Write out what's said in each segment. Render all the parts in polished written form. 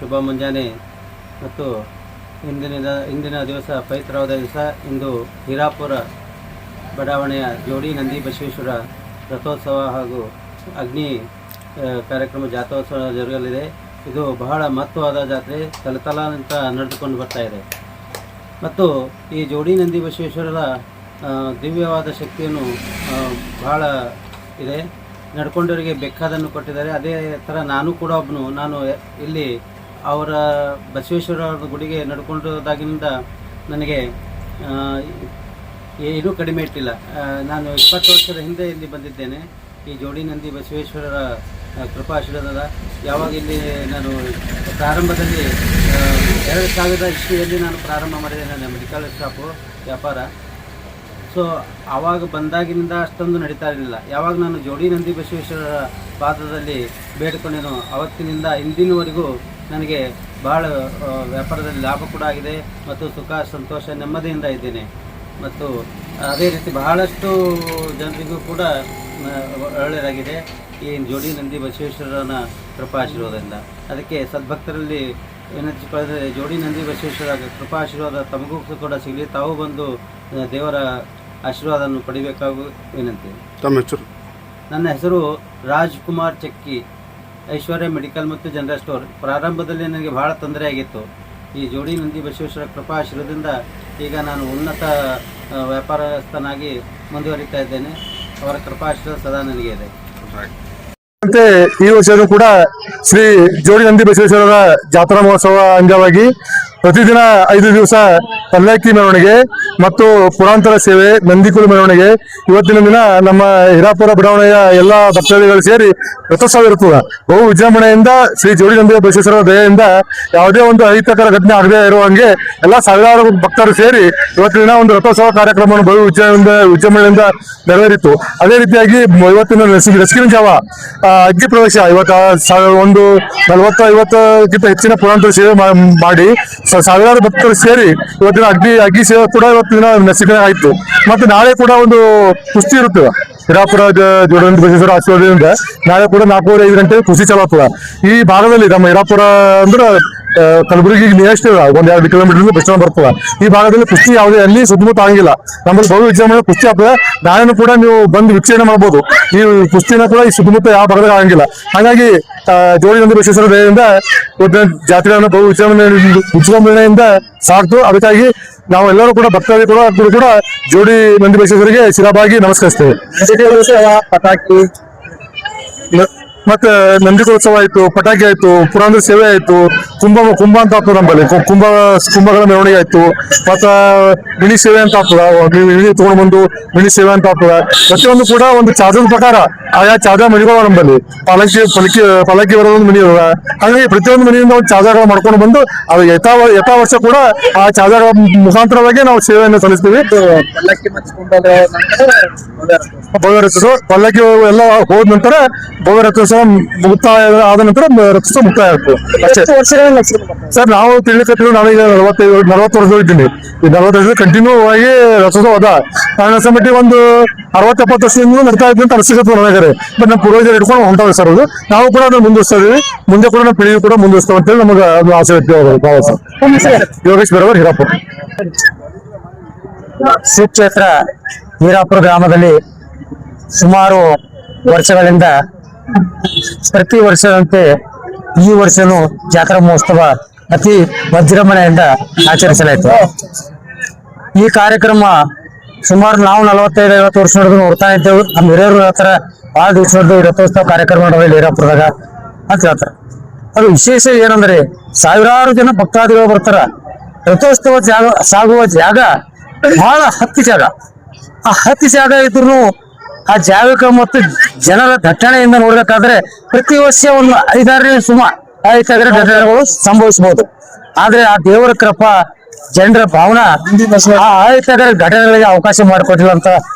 ಶುಭ ಮುಂಜಾನೆ ಮತ್ತು ಇಂದಿನ ದಿವಸ ಪವಿತ್ರವಾದ ದಿವಸ. ಇಂದು ಹೀರಾಪುರ ಬಡಾವಣೆಯ ಜೋಡಿ ನಂದಿ ಬಸವೇಶ್ವರ ರಥೋತ್ಸವ ಹಾಗೂ ಅಗ್ನಿ ಕಾರ್ಯಕ್ರಮ ಜಾತ್ರೋತ್ಸವ ಜರುಗಲಿದೆ. ಇದು ಬಹಳ ಮಹತ್ವವಾದ ಜಾತ್ರೆ, ತಲತಲಾಂತ ನಡೆದುಕೊಂಡು ಬರ್ತಾ ಇದೆ. ಮತ್ತು ಈ ಜೋಡಿ ನಂದಿ ಬಸವೇಶ್ವರರ ದಿವ್ಯವಾದ ಶಕ್ತಿಯನ್ನು ಬಹಳ ಇದೆ. ನಡ್ಕೊಂಡವರಿಗೆ ಬೇಕಾದನ್ನು ಕೊಟ್ಟಿದ್ದಾರೆ. ಅದೇ ಥರ ನಾನು ಕೂಡ ಒಬ್ಬನು. ನಾನು ಇಲ್ಲಿ ಅವರ ಬಸವೇಶ್ವರ ಗುಡಿಗೆ ನಡ್ಕೊಂಡದಾಗಿನಿಂದ ನನಗೆ ಏನೂ ಕಡಿಮೆ ಇಟ್ಟಿಲ್ಲ. ನಾನು 20 ವರ್ಷದ ಹಿಂದೆ ಇಲ್ಲಿ ಬಂದಿದ್ದೇನೆ. ಈ ಜೋಡಿ ನಂದಿ ಬಸವೇಶ್ವರರ ಕೃಪಾಶೀರ್ವಾದ. ಯಾವಾಗ ಇಲ್ಲಿ ನಾನು ಪ್ರಾರಂಭದಲ್ಲಿ 2000 ಇಸ್ವಿಯಲ್ಲಿ ನಾನು ಪ್ರಾರಂಭ ಮಾಡಿದೆ ನನ್ನ ಮೆಡಿಕಲ್ ಶಾಪು ವ್ಯಾಪಾರ. ಸೊ ಆವಾಗ ಬಂದಾಗಿನಿಂದ ಅಷ್ಟೊಂದು ನಡೀತಾ ಇರಲಿಲ್ಲ. ಯಾವಾಗ ನಾನು ಜೋಡಿ ನಂದಿ ಬಸವೇಶ್ವರರ ಪಾದದಲ್ಲಿ ಬೇಡಿಕೊಂಡೇನೋ ಅವತ್ತಿನಿಂದ ಇಂದಿನವರೆಗೂ ನನಗೆ ಭಾಳ ವ್ಯಾಪಾರದಲ್ಲಿ ಲಾಭ ಕೂಡ ಆಗಿದೆ ಮತ್ತು ಸುಖ ಸಂತೋಷ ನೆಮ್ಮದಿಯಿಂದ ಇದ್ದೇನೆ. ಮತ್ತು ಅದೇ ರೀತಿ ಬಹಳಷ್ಟು ಜನರಿಗೂ ಕೂಡ ಒಳ್ಳೆಯದಾಗಿದೆ ಈ ಜೋಡಿ ನಂದಿ ಬಸವೇಶ್ವರನ ಕೃಪಾಶೀರ್ವಾದದಿಂದ. ಅದಕ್ಕೆ ಸದ್ಭಕ್ತರಲ್ಲಿ ವಿನಂತಿಸಿಕೊಳ್ಳದೆ ಜೋಡಿ ನಂದಿ ಬಸವೇಶ್ವರ ಕೃಪಾಶೀರ್ವಾದ ತಮಗೂ ಕೂಡ ಸಿಗಲಿ. ತಾವು ಬಂದು ದೇವರ ಆಶೀರ್ವಾದವನ್ನು ಪಡಿಬೇಕಾಗಿ ವಿನಂತಿ. ತಮ್ಮ ಹೆಸರು? ನನ್ನ ಹೆಸರು ರಾಜ್ಕುಮಾರ್ ಚಕ್ಕಿ, ಐಶ್ವರ್ಯ ಮೆಡಿಕಲ್ ಮತ್ತು ಜನರಲ್ ಸ್ಟೋರ್. ಪ್ರಾರಂಭದಲ್ಲಿ ನನಗೆ ಬಹಳ ತೊಂದರೆ ಆಗಿತ್ತು. ಈ ಜೋಡಿ ನಂದಿ ಬಸವೇಶ್ವರ ಕೃಪಾ ಆಶೀರ್ವಾದದಿಂದ ಈಗ ನಾನು ಉನ್ನತ ವ್ಯಾಪಾರಸ್ಥನಾಗಿ ಮುಂದುವರಿತಾ ಇದ್ದೇನೆ. ಅವರ ಕೃಪಾ ಆಶೀರ್ವಾದ ಸದಾ ನನಗೆ ಇದೆ. ಈ ವರ್ಷವೂ ಕೂಡ ಶ್ರೀ ಜೋಡಿ ನಂದಿ ಬಸವೇಶ್ವರರ ಜಾತ್ರಾ ಮಹೋತ್ಸವ ಅಂಗವಾಗಿ ಪ್ರತಿದಿನ 5 ದಿವಸ ಪಲ್ಲಕ್ಕಿ ಮೆರವಣಿಗೆ ಮತ್ತು ಪುರಾಂತರ ಸೇವೆ, ನಂದಿಕುಲು ಮೆರವಣಿಗೆ. ಇವತ್ತಿನ ದಿನ ನಮ್ಮ ಹೀರಾಪುರ ಬಡಾವಣೆಯ ಎಲ್ಲ ಭಕ್ತಾದಿಗಳು ಸೇರಿ ರಥೋತ್ಸವ ಇರುತ್ತದೆ. ಬಹು ವಿಜೃಂಭಣೆಯಿಂದ ಶ್ರೀ ಜೋಡಿ ನಂದಿ ಬಸವೇಶ್ವರ ದಯೆಯಿಂದ ಯಾವುದೇ ಒಂದು ಅಹಿತಕರ ಘಟನೆ ಆಗದೇ ಇರುವಂಗೆ ಎಲ್ಲ ಸಾವಿರಾರು ಭಕ್ತರು ಸೇರಿ ಇವತ್ತಿನ ದಿನ ಒಂದು ರಥೋತ್ಸವ ಕಾರ್ಯಕ್ರಮವನ್ನು ಬಹು ವಿಜೃಂಭಣೆಯಿಂದ ನೆರವೇರಿತು. ಅದೇ ರೀತಿಯಾಗಿ ಇವತ್ತಿನ ರಸಿಕಿನ ಜಾವ ಅಗ್ನಿ ಪ್ರವೇಶ ಒಂದು 40-50ಕ್ಕಿಂತ ಹೆಚ್ಚಿನ ಪುರಾಂತರ ಸೇವೆ ಮಾಡಿ ಸಾವಿರಾರು ಭಕ್ತರು ಸೇರಿ ಇವತ್ತಿನ ಅಗ್ನಿ ಸೇವೆ ಕೂಡ ಇವತ್ತಿನ ನಸಿಕೆ ಆಯಿತು. ಮತ್ತೆ ನಾಳೆ ಕೂಡ ಒಂದು ಕುಸ್ತಿ ಇರುತ್ತದೆ. ಹೀರಾಪುರ ಜೋಡಿ ನಂದಿ ಬಸವೇಶ್ವರ ಆಶೀರ್ವಾದದಿಂದ ನಾಳೆ ಕೂಡ 4-5 ಗಂಟೆ ಕುಸ್ತಿ ಚಾಲು ಆಗ್ತದೆ. ಈ ಭಾಗದಲ್ಲಿ ನಮ್ಮ ಹೀರಾಪುರ ಅಂದ್ರೆ ಕಲಬುರಗಿ ನಿಯರೆಸ್ಟ್ 1-2 ಕಿಲೋಮೀಟರ್ ಬೆಸ್ಟ್ ಬರ್ತದೆ. ಈ ಭಾಗದಲ್ಲಿ ಕುಸ್ತಿ ಯಾವುದೇ ಅಲ್ಲಿ ಸುತ್ತಮುತ್ತ ಆಗಂಗಿಲ್ಲ. ನಮ್ಮಲ್ಲಿ ಬಹು ವಿಜೃಂಭಣೆ ಕುಸ್ತಿ ಆಗ್ತದೆ. ನಾಳೆನೂ ಕೂಡ ನೀವು ಬಂದು ವೀಕ್ಷಣೆ ಮಾಡ್ಬೋದು. ಈ ಕುಸ್ತಿನ ಕೂಡ ಈ ಸುತ್ತಮುತ್ತ ಯಾವ ಭಾಗದಾಗ ಆಗಂಗಿಲ್ಲ. ಹಾಗಾಗಿ ಜೋಡಿ ನಂದಿ ಬಸವೇಶ್ವರ ದಯೆಯಿಂದ ಜಾತ್ರೆಯನ್ನು ಬಹು ವಿಜೃಂಭಣೆಯಿಂದ ಸಾಕ್ತು. ಅದಕ್ಕಾಗಿ ನಾವು ಎಲ್ಲರೂ ಕೂಡ ಭಕ್ತಾದಿಗಳು ಕೂಡ ಜೋಡಿ ನಂದಿ ಬಸವೇಶ್ವರಿಗೆ ಶಿರಬಾಗಿ ನಮಸ್ಕರಿಸ್ತೇವೆ. ಪಟಾಕಿ ಮತ್ತೆ ನಂದಿಕೋತ್ಸವ ಆಯ್ತು, ಪಟಾಕಿ ಆಯ್ತು, ಪುರಾಂತರ ಸೇವೆ ಆಯ್ತು, ಕುಂಭ ಅಂತ ಆಗ್ತದೆ ನಮ್ಮಲ್ಲಿ. ಕುಂಭಗಳ ಮೆರವಣಿಗೆ ಆಯ್ತು, ಮತ್ತ ಮಿನಿ ಸೇವೆ ಅಂತ ಆಗ್ತದ. ಮಿನಿ ತಗೊಂಡು ಬಂದು ಮಿನಿ ಸೇವೆ ಅಂತ ಆಗ್ತದ. ಪ್ರತಿಯೊಂದು ಕೂಡ ಒಂದು ಚಾರ್ಜದ ಪ್ರಕಾರ ಆಯಾ ಚಾರ್ಜ ಮನಿಗಳು ನಮ್ಮಲ್ಲಿ ಪಲ್ಲಕ್ಕಿ ಬರೋದೊಂದು ಮನಿ ಇರೋದ. ಹಾಗಾಗಿ ಪ್ರತಿಯೊಂದು ಮನೆಯಿಂದ ಒಂದು ಚಾರ್ಜಗಳು ಮಾಡ್ಕೊಂಡು ಬಂದು ಅದು ಯಥಾ ವರ್ಷ ಕೂಡ ಆ ಚಾರ್ಜಗಳ ಮುಖಾಂತರವಾಗಿ ನಾವು ಸೇವೆಯನ್ನು ಸಲ್ಲಿಸ್ತೀವಿ. ಭವ್ಯ ರಥೋತ್ಸವ ಪಲ್ಲಕ್ಕಿ ಎಲ್ಲ ಹೋದ ನಂತರ ಭವ್ಯ ರಥೋತ್ಸವ ಮುಕ್ತಾಯ ಆದ ನಂತರ ರಥೋತ್ಸವ ಮುಕ್ತಾಯ ಆಗ್ತದೆ ಅಷ್ಟೇ. ಸರ್ ನಾವು ತಿಳಿಕತ್ತಿದ್ರು ನಾವೀಗ 40 ವರ್ಷ ಇದ್ದೀನಿ. ಈ 40 ವರ್ಷ ಕಂಟಿನ್ಯೂ ಆಗಿ ರಥೋತ್ಸವ ಅದ. ನನ್ನ ಮಟ್ಟಿಗೆ ಒಂದು 60-70 ವರ್ಷದಿಂದ ನಡ್ತಾ ಇದ್ವಿ ಅಂತ ಅನಿಸಿಕತ್ತು ನನಗಾರೆ. ಬಟ್ ನಮ್ಮ ಪೂರ್ವಜರು ಇಟ್ಕೊಂಡು ಹೊಂಟಾವೆ ಸರ್. ಅದು ನಾವು ಕೂಡ ಅದನ್ನು ಮುಂದುವರಿಸ್ತಾ ಇದೀವಿ. ಮುಂದೆ ಕೂಡ ನಮ್ಮ ಪೀಳಿಗೆ ಕೂಡ ಮುಂದುವರಿಸ್ತಾವ ಅಂತೇಳಿ ನಮಗೆ ಅದು ಆಸೆ ವ್ಯಕ್ತವಾದ ಸರ್. ಯೋಗೇಶ್ ಬರೋರು ಹೀರಾಪುರ. ಶ್ರೀ ಕ್ಷೇತ್ರ ಹೀರಾಪುರ ಗ್ರಾಮದಲ್ಲಿ ಸುಮಾರು ವರ್ಷಗಳಿಂದ ಪ್ರತಿ ವರ್ಷದಂತೆ ಈ ವರ್ಷನೂ ಜಾತ್ರಾ ಮಹೋತ್ಸವ ಅತಿ ವಿಜೃಂಭಣೆಯಿಂದ ಆಚರಿಸಲಾಯಿತು. ಈ ಕಾರ್ಯಕ್ರಮ ಸುಮಾರು ನಾವು 45-50 ವರ್ಷ ನೋಡ್ತಾ ಇದ್ದೇವೆ. ನಮ್ಮ ಹಿರಿಯರು ಹೇಳ್ತಾರೆ ಬಹಳ ದಿವಸ ರಥೋತ್ಸವ ಕಾರ್ಯಕ್ರಮ ಮಾಡೋದಿಲ್ಲ ಹೀರಾಪುರದಾಗ ಅಂತ ಹೇಳ್ತಾರೆ. ಅದು ವಿಶೇಷ ಏನಂದ್ರೆ ಸಾವಿರಾರು ಜನ ಭಕ್ತಾದಿಗಳು ಬರ್ತಾರ. ರಥೋತ್ಸವ ಸಾಗುವ ಜಾಗ ಬಹಳ ಹತ್ತಿ ಜಾಗ. ಆ ಹತ್ತಿ ಜಾಗ ಇದ್ರು ಆ ಜಾಗಕ್ಕೆ ಮತ್ತು ಜನರ ದಟ್ಟಣೆಯಿಂದ ನೋಡ್ಬೇಕಾದ್ರೆ ಪ್ರತಿ ವರ್ಷ ಒಂದು 5-6 ಸುಮಾರು 5 ಘಟನೆಗಳು ಸಂಭವಿಸಬಹುದು. ಆದ್ರೆ ಆ ದೇವರ ಕೃಪಾ ಜನರ ಭಾವನಾ ಆ 5 ಘಟನೆಗಳಿಗೆ ಅವಕಾಶ ಮಾಡಿಕೊಟ್ಟಿಲ್ಲ ಅಂತ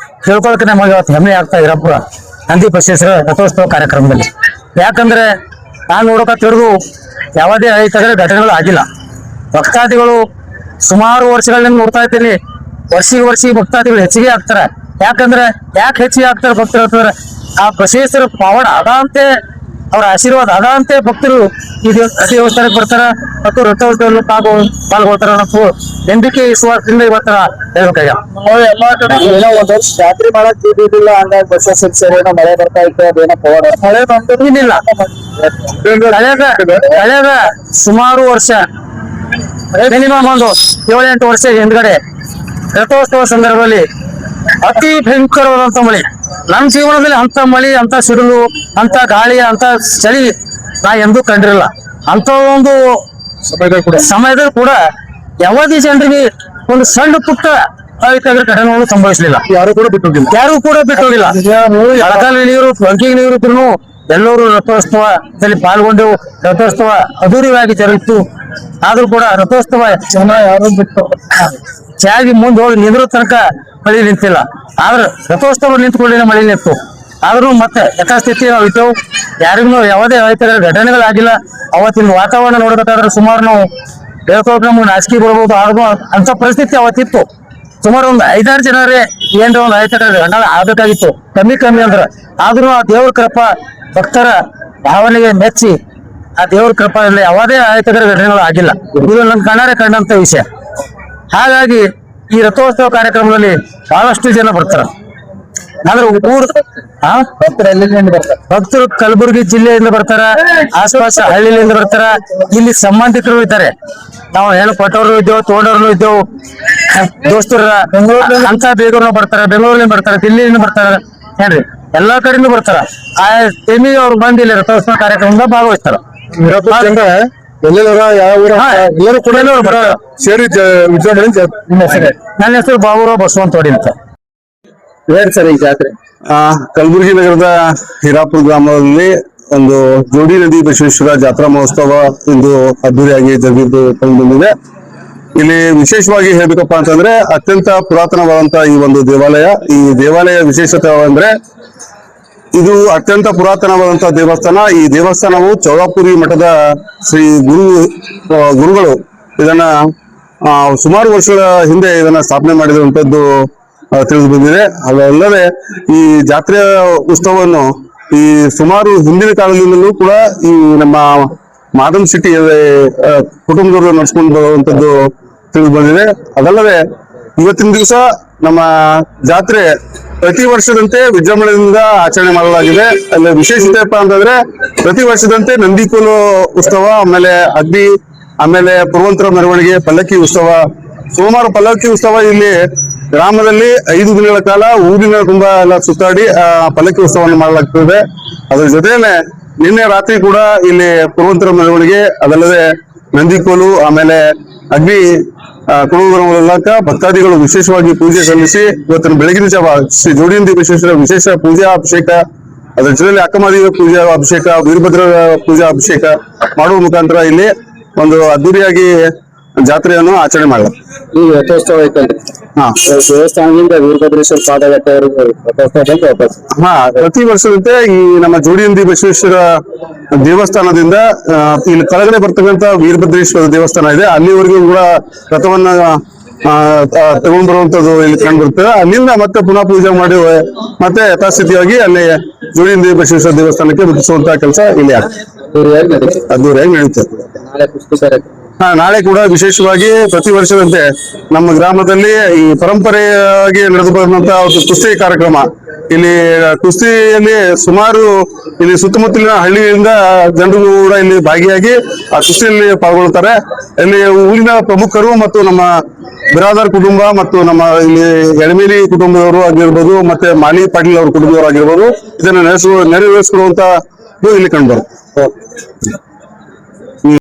ತಿಳ್ಕೊಳಕ್ಕೆ ನಮಗೆ ಇವತ್ತು ಹೆಮ್ಮೆ ಆಗ್ತಾ ಹೀರಾಪುರ ನಂದಿ ಬಸವೇಶ್ವರ ರಥೋತ್ಸವ ಕಾರ್ಯಕ್ರಮದಲ್ಲಿ. ಯಾಕಂದ್ರೆ ನಾನು ನೋಡೋಕೆ ಯಾವುದೇ 5 ಘಟನೆಗಳು ಆಗಿಲ್ಲ. ಭಕ್ತಾದಿಗಳು ಸುಮಾರು ವರ್ಷಗಳಿಂದ ನೋಡ್ತಾ ಇದ್ದೀನಿ. ವರ್ಷಿಗೆ ಭಕ್ತಾದಿಗಳು ಹೆಚ್ಚಿಗೆ ಆಗ್ತಾರೆ. ಯಾಕೆ ಹೆಚ್ಚಿಗೆ ಆಗ್ತಾರೆ ಭಕ್ತರು ಅಂತಂದ್ರೆ ಆ ಬಸವೇಶ್ವರ ಪಾವನ ಅದಂತೆ ಅವರ ಆಶೀರ್ವಾದ ಅದ ಅಂತೆ ಭಕ್ತರು ಈ ದೇವಸ್ಥಾನಕ್ಕೆ ಬರ್ತಾರ ಮತ್ತು ರಥೋತ್ಸವದಲ್ಲಿ ಪಾಲ್ಗೊಳ್ತಾರ ಅನ್ನೋ ನಂಬಿಕೆ ವಿಶ್ವಾಸದಿಂದ ಇವತ್ತರ ಹೇಳ್ಬೇಕಾಗ ಎಲ್ಲಾ ಕಡೆ ಏನೋ ಒಂದ್ ವರ್ಷ ಜಾತ್ರೆ ಮಾಡಕ್ ಬಿದ್ದಿದ್ದಿಲ್ಲ, ಹಂಗಾಗಿ ಬಸ್ ಸೇರಿ ಮಳೆ ಬರ್ತಾ ಇತ್ತು, ಅದೇನೋ ಪವಾಡ ಮಳೆ ಬಂದು ಏನಿಲ್ಲ. ಕಳೆದ ಸುಮಾರು ವರ್ಷ ಮಿನಿಮಮ್ ಒಂದು 7-8 ವರ್ಷ ಹಿಂದ್ಗಡೆ ರಥೋತ್ಸವ ಸಂದರ್ಭದಲ್ಲಿ ಅತಿ ಭಯಂಕರವಾದಂತ ಮಳೆ, ನಮ್ಮ ಜೀವನದಲ್ಲಿ ಅಂತ ಮಳಿ, ಅಂತ ಸಿಡಿಲು, ಅಂತ ಗಾಳಿ, ಅಂತ ಚಳಿ ನಾ ಎಂದೂ ಕಂಡಿರಲಿಲ್ಲ. ಅಂತ ಒಂದು ಸಮಯದಲ್ಲಿ ಕೂಡ ಯಾವುದೇ ಜನರಿಗೆ ಒಂದು ಸಣ್ಣ ಪುಟ್ಟ ಅಹಿತಕರ ಘಟನೆಗಳು ಸಂಭವಿಸಲಿಲ್ಲ. ಯಾರು ಕೂಡ ಬಿಟ್ಟೋಗಿಲ್ಲ. ಎಳಕಾಲ ನೀರು, ಬಂಕಿ ನೀರು ಇದ್ರು ಎಲ್ಲರೂ ರಥೋತ್ಸವದಲ್ಲಿ ಪಾಲ್ಗೊಂಡು ರಥೋತ್ಸವ ಅದ್ದೂರಿಯಾಗಿ ಜರುಗಿತು. ಆದ್ರೂ ಕೂಡ ರಥೋತ್ಸವ ಜನ ಯಾರು ಬಿಟ್ಟು ಚಾಗಿ ಮುಂದೆ ಹೋಗಿ ನಿಂದ್ರೋ ತನಕ ಮಳೆ ನಿಂತಿಲ್ಲ. ಆದ್ರೆ ರಥೋತ್ಸವ ನಿಂತ್ಕೊಂಡಿನ ಮಳೆ ನಿಂತು. ಆದ್ರೂ ಮತ್ತೆ ಯಥಾಸ್ಥಿತಿ ನಾವು ಇದ್ದೆವು. ಯಾರಿಗೂ ಯಾವುದೇ ಅಹಿತಕರ ಘಟನೆಗಳಾಗಿಲ್ಲ. ಅವತ್ತಿನ ವಾತಾವರಣ ನೋಡ್ಬೇಕಾದ್ರೆ ಸುಮಾರು ನಾವು ಹೇಳ್ಕೊಳಕ್ ನಮ್ಗೆ ನಾಚಿಕೆ ಬರ್ಬೋದು, ಆದ್ರೂ ಅಂತ ಪರಿಸ್ಥಿತಿ ಅವತ್ತಿತ್ತು. ಸುಮಾರು ಒಂದು 5-6 ಜನರೇ ಏನ್ರ ಒಂದು ಅಹಿತಕರ ಘಟನೆ ಆಗ್ಬೇಕಾಗಿತ್ತು, ಕಮ್ಮಿ ಅಂದ್ರೆ. ಆದ್ರೂ ಆ ದೇವ್ರ ಕೃಪಾ ಭಕ್ತರ ಭಾವನೆಗೆ ಮೆಚ್ಚಿ ಆ ದೇವ್ರ ಕೃಪೆಯಲ್ಲಿ ಯಾವುದೇ ಅಹಿತಕರ ಘಟನೆಗಳು ಆಗಿಲ್ಲ. ಇದು ನನ್ನ ಕಣ್ಣಾರೆ ಕಂಡಂತ ವಿಷಯ. ಹಾಗಾಗಿ ಈ ರಥೋತ್ಸವ ಕಾರ್ಯಕ್ರಮದಲ್ಲಿ ಬಹಳಷ್ಟು ಜನ ಬರ್ತಾರೆ. ಆದ್ರೆ ಭಕ್ತರು ಕಲಬುರಗಿ ಜಿಲ್ಲೆಯಿಂದ ಬರ್ತಾರ, ಆಸ್ಪಾಸ ಹಳ್ಳಿಯಿಂದ ಬರ್ತಾರ, ಇಲ್ಲಿ ಸಂಬಂಧಿಕರು ಇದ್ದಾರೆ. ನಾವು ಹೇಳು ಕೊಟ್ಟವರು ಇದ್ದೇವು, ತೋಡವ್ರು ಇದ್ದೇವು, ದೋಸ್ತರ ಅಂತ ಬೇಗೂರು ಬರ್ತಾರ, ಬೆಂಗಳೂರಿನಿಂದ ಬರ್ತಾರ, ದಿಲ್ಲಿಯಿಂದ ಬರ್ತಾರ, ಏನ್ರಿ ಎಲ್ಲಾ ಕಡೆಯಿಂದ ಬರ್ತಾರ. ಆ ಟೈಮಿಗೆ ಅವ್ರು ಬಂದು ಇಲ್ಲಿ ರಥೋತ್ಸವ ಕಾರ್ಯಕ್ರಮದಿಂದ ಭಾಗವಹಿಸ್ತಾರ. ಎಲ್ಲರೂ ಕೂಡ ಸೇರಿ ವಿಜೃಂಭಣೆ. ನನ್ನ ಹೆಸರು ಬಾಬುರಾವ್ ಬಸವಂತವಾಡಿ ಅಂತ. ಹೇಳಿ ಸರ್, ಈ ಜಾತ್ರೆ ಕಲಬುರಗಿ ನಗರದ ಹಿರಾಪುರ ಗ್ರಾಮದಲ್ಲಿ ಒಂದು ಜೋಡಿ ನದಿ ಬಸವೇಶ್ವರ ಜಾತ್ರಾ ಮಹೋತ್ಸವ ಇಂದು ಅದ್ದೂರಿಯಾಗಿ ಜರುಗಿದ್ದು ಬಂದಿದೆ. ಇಲ್ಲಿ ವಿಶೇಷವಾಗಿ ಹೇಳ್ಬೇಕಪ್ಪ ಅಂತಂದ್ರೆ ಅತ್ಯಂತ ಪುರಾತನವಾದಂತ ಈ ಒಂದು ದೇವಾಲಯ. ಈ ದೇವಾಲಯ ವಿಶೇಷತೆ ಅಂದ್ರೆ ಇದು ಅತ್ಯಂತ ಪುರಾತನವಾದಂತಹ ದೇವಸ್ಥಾನ. ಈ ದೇವಸ್ಥಾನವು ಚೌಡಾಪುರಿ ಮಠದ ಶ್ರೀ ಗುರುಗಳು ಇದನ್ನ ಸುಮಾರು ವರ್ಷಗಳ ಹಿಂದೆ ಇದನ್ನ ಸ್ಥಾಪನೆ ಮಾಡಿರುವಂತದ್ದು ತಿಳಿದು ಬಂದಿದೆ. ಅದಲ್ಲದೆ ಈ ಜಾತ್ರೆಯ ಉತ್ಸವವನ್ನು ಈ ಸುಮಾರು ಹಿಂದಿನ ಕಾಲದಿಂದಲೂ ಕೂಡ ಈ ನಮ್ಮ ಮಾದಮ್ ಸಿಟಿ ಕುಟುಂಬದವರು ನಡೆಸ್ಕೊಂಡು ಬರುವಂತದ್ದು ತಿಳಿದು ಬಂದಿದೆ. ಅದಲ್ಲದೆ ಇವತ್ತಿನ ದಿವಸ ನಮ್ಮ ಜಾತ್ರೆ ಪ್ರತಿ ವರ್ಷದಂತೆ ವಿಜೃಂಭಣೆಯಿಂದ ಆಚರಣೆ ಮಾಡಲಾಗಿದೆ. ಅಲ್ಲಿ ವಿಶೇಷತೆಯಪ್ಪ ಅಂತಂದ್ರೆ ಪ್ರತಿ ವರ್ಷದಂತೆ ನಂದಿಕೋಲು ಉತ್ಸವ, ಆಮೇಲೆ ಅಗ್ನಿ, ಆಮೇಲೆ ಪುರವಂತರ ಮೆರವಣಿಗೆ, ಪಲ್ಲಕ್ಕಿ ಉತ್ಸವ, ಸೋಮವಾರ ಪಲ್ಲಕ್ಕಿ ಉತ್ಸವ ಇಲ್ಲಿ ಗ್ರಾಮದಲ್ಲಿ 5 ದಿನಗಳ ಕಾಲ ಊರಿನ ತುಂಬಾ ಎಲ್ಲ ಸುತ್ತಾಡಿ ಪಲ್ಲಕ್ಕಿ ಉತ್ಸವವನ್ನು ಮಾಡಲಾಗ್ತದೆ. ಅದ್ರ ಜೊತೆನೆ ನಿನ್ನೆ ರಾತ್ರಿ ಕೂಡ ಇಲ್ಲಿ ಪುರವಂತರ ಮೆರವಣಿಗೆ, ಅದಲ್ಲದೆ ನಂದಿಕೋಲು, ಆಮೇಲೆ ಅಗ್ನಿ ಕುಡುಗರ ಮೂಲಕ ಭಕ್ತಾದಿಗಳು ವಿಶೇಷವಾಗಿ ಪೂಜೆ ಸಲ್ಲಿಸಿ ಇವತ್ತಿನ ಬೆಳಗಿನ ಜಾವ ಶ್ರೀ ಜೋಡಿನಂದಿ ಬಸವೇಶ್ವರ ವಿಶೇಷ ಪೂಜಾ ಅಭಿಷೇಕ, ಅದರ ಜೊತೆಯಲ್ಲಿ ಅಕ್ಕಮಹಾದೇವಿ ಪೂಜಾ ಅಭಿಷೇಕ, ವೀರಭದ್ರ ಪೂಜಾ ಅಭಿಷೇಕ ಮಾಡುವ ಮುಖಾಂತರ ಇಲ್ಲಿ ಒಂದು ಅದ್ದೂರಿಯಾಗಿ ಜಾತ್ರೆಯನ್ನು ಆಚರಣೆ ಮಾಡಲಾಗ್ತದೆ. ಈ ರಥೋತ್ಸವ ಐತಲ್ರಿ, ದೇವಸ್ಥಾನದಿಂದ ವೀರಭದ್ರೇಶ್ವರ ಪಾದಗಟ್ಟೆವರೆಗೂ ರಥೋತ್ಸವ ಬಂದು ವಾಪಸ್. ಪ್ರತಿ ವರ್ಷದಂತೆ ಈ ನಮ್ಮ ಜೋಡಿನಂದಿ ಬಸವೇಶ್ವರ ದೇವಸ್ಥಾನದಿಂದ ಇಲ್ಲಿ ಕೆಳಗಡೆ ಬರ್ತಕ್ಕಂಥ ವೀರಭದ್ರೇಶ್ವರ ದೇವಸ್ಥಾನ ಇದೆ, ಅಲ್ಲಿವರೆಗೂ ಕೂಡ ರಥವನ್ನ ತಗೊಂಡ್ ಬರುವಂತದ್ದು ಇಲ್ಲಿ ಕಂಡು ಬರ್ತದೆ. ಅಲ್ಲಿಂದ ಮತ್ತೆ ಪುನಃ ಪೂಜೆ ಮಾಡಿ ಮತ್ತೆ ಯಥಾಸ್ಥಿತಿಯಾಗಿ ಅಲ್ಲಿ ಜೋಡಿನಂದಿ ಬಸವೇಶ್ವರ ದೇವಸ್ಥಾನಕ್ಕೆ ಮುಟ್ಟಿಸುವಂತಹ ಕೆಲಸ ಇಲ್ಲಿ ಅದ್ದೂರಿಯಾಗಿ ನಡೀತದೆ. ನಾಳೆ ಕುಸ್ತಿ ಕಾರ್ಯಕ್ರಮ, ನಾಳೆ ಕೂಡ ವಿಶೇಷವಾಗಿ ಪ್ರತಿ ವರ್ಷದಂತೆ ನಮ್ಮ ಗ್ರಾಮದಲ್ಲಿ ಈ ಪರಂಪರೆಯಾಗಿ ನಡೆದು ಬಂದಂತಹ ಒಂದು ಕುಸ್ತಿ ಕಾರ್ಯಕ್ರಮ. ಇಲ್ಲಿ ಕುಸ್ತಿಯಲ್ಲಿ ಸುಮಾರು ಇಲ್ಲಿ ಸುತ್ತಮುತ್ತಲಿನ ಹಳ್ಳಿಯಿಂದ ಜನರು ಕೂಡ ಇಲ್ಲಿ ಭಾಗಿಯಾಗಿ ಆ ಕುಸ್ತಿಯಲ್ಲಿ ಪಾಲ್ಗೊಳ್ತಾರೆ. ಇಲ್ಲಿ ಊರಿನ ಪ್ರಮುಖರು ಮತ್ತು ನಮ್ಮ ಬಿರಾದರ್ ಕುಟುಂಬ ಮತ್ತು ನಮ್ಮ ಇಲ್ಲಿ ಎಳಮೇಲಿ ಕುಟುಂಬದವರು ಆಗಿರ್ಬೋದು, ಮತ್ತೆ ಮಾಲಿ ಪಾಟೀಲ್ ಅವ್ರ ಕುಟುಂಬದವರು ಆಗಿರ್ಬೋದು, ಇದನ್ನು ನೆರವೇರಿಸಿಕೊಳ್ಳುವಂತ ಇಲ್ಲಿ ಕಂಡು ಬರುತ್ತೆ.